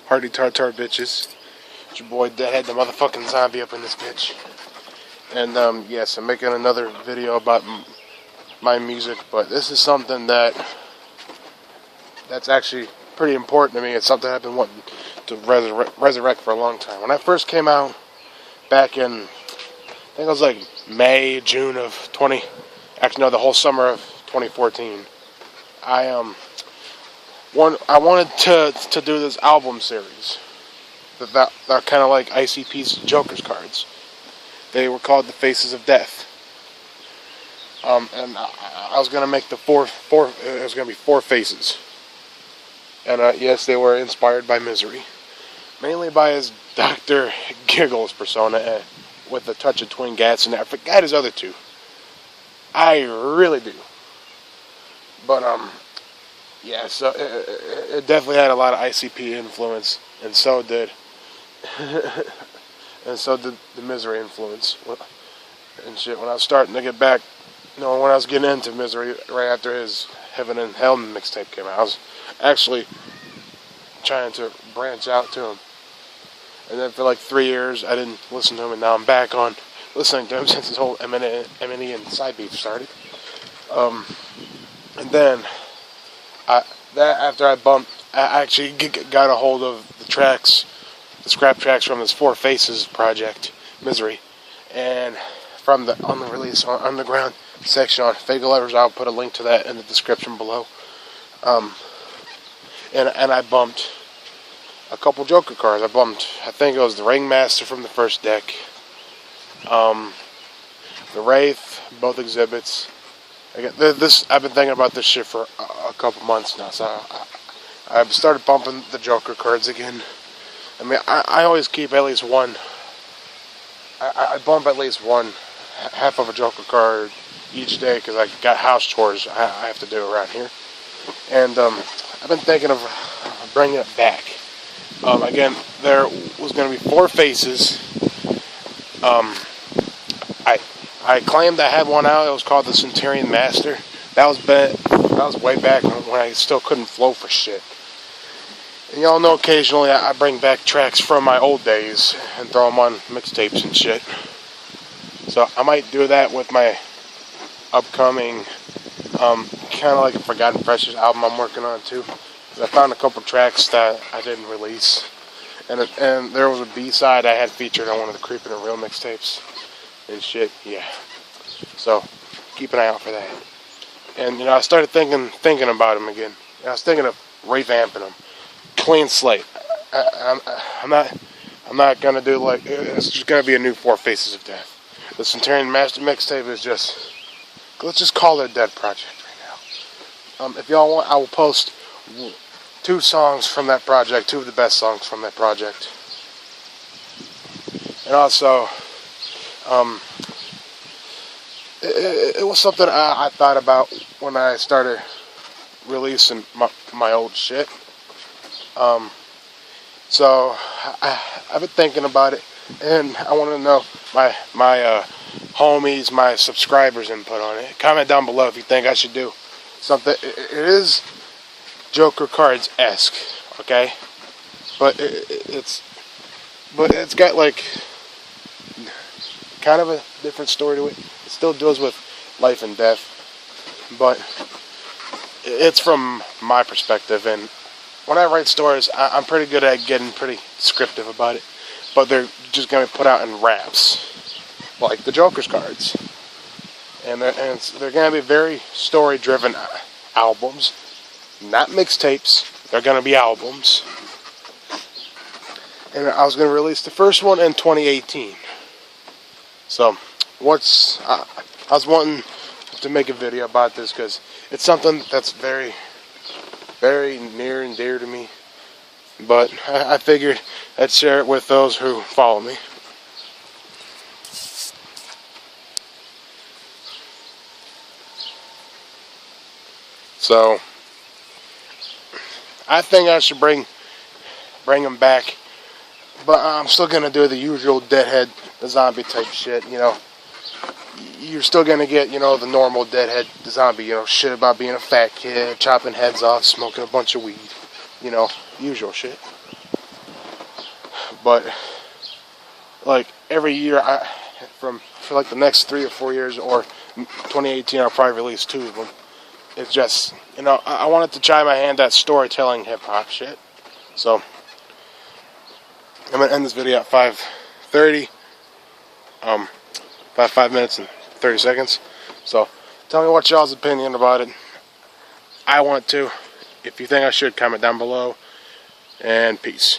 Party tartar bitches. It's your boy Deadhead, the motherfucking zombie up in this bitch. And yes, I'm making another video about my music, but this is something that's actually pretty important to me. It's something I've been wanting to resurrect for a long time. When I first came out back in, I think it was like May, June of the whole summer of 2014. I wanted to do this album series that kind of like ICP's Joker's cards. They were called the Faces of Death. And I was gonna make it was gonna be 4 faces. And yes, they were inspired by Misery, mainly by his Dr. Giggles persona, with a touch of Twin Gats, and I forgot his other 2. I really do. But yeah, so it definitely had a lot of ICP influence, and so did the Misery influence and shit. When I was starting to get back, when I was getting into Misery right after his Heaven and Hell mixtape came out, I was actually trying to branch out to him. And then for like 3 years, I didn't listen to him, and now I'm back on listening to him since his whole M&E and side beef started. And then after I actually got a hold of the scrap tracks from this 4 Faces project, Misery, and from the unreleased underground section on Fake Letters. I'll put a link to that in the description below. And I bumped a couple Joker cards. I think it was the Ringmaster from the first deck, the Wraith, both exhibits. Again, I've been thinking about this shit for a couple months now, so I've started bumping the Joker cards again. I mean, I always keep at least one. I bump at least one half of a Joker card each day because I got house chores I have to do around here. And I've been thinking of bringing it back. Again, there was going to be 4 faces. I claimed I had one out. It was called the Centurion Master. That was way back when I still couldn't flow for shit. And y'all know occasionally I bring back tracks from my old days and throw them on mixtapes and shit. So I might do that with my upcoming, kind of like a Forgotten Precious album I'm working on too. I found a couple tracks that I didn't release, and there was a B-side I had featured on one of the Creepin' and Real mixtapes and shit. Yeah, so keep an eye out for that. And I started thinking about him again. And I was thinking of revamping him, clean slate. I'm not gonna do like it's just gonna be a new 4 Faces of Death. The Centurion Master mixtape is just, let's just call it a dead project right now. If y'all want, I will post 2 songs from that project, 2 of the best songs from that project. And also, it was something I thought about when I started releasing my old shit. So I've been thinking about it, and I want to know my homies, my subscribers' input on it. Comment down below if you think I should do something. It is Joker cards-esque, okay? But it's got like kind of a different story to it. It still deals with life and death, but it's from my perspective. And when I write stories, I'm pretty good at getting pretty descriptive about it, but they're just gonna be put out in raps, like the Joker's cards, and they're gonna be very story-driven albums. Not mixtapes, they're going to be albums. And I was going to release the first one in 2018. So, I was wanting to make a video about this because it's something that's very, very near and dear to me. But I figured I'd share it with those who follow me. So, I think I should bring him back, but I'm still gonna do the usual Deadhead, the zombie type shit. You're still gonna get the normal Deadhead, the zombie, shit about being a fat kid, chopping heads off, smoking a bunch of weed, usual shit. But like every year, for like the next 3 or 4 years, or 2018, I'll probably release 2 of them. It's just, you know, I wanted to try my hand at storytelling hip hop shit. So I'm gonna end this video at 5:30. 5 minutes and 30 seconds. So tell me what y'all's opinion about it. I want to. If you think I should, comment down below. And peace.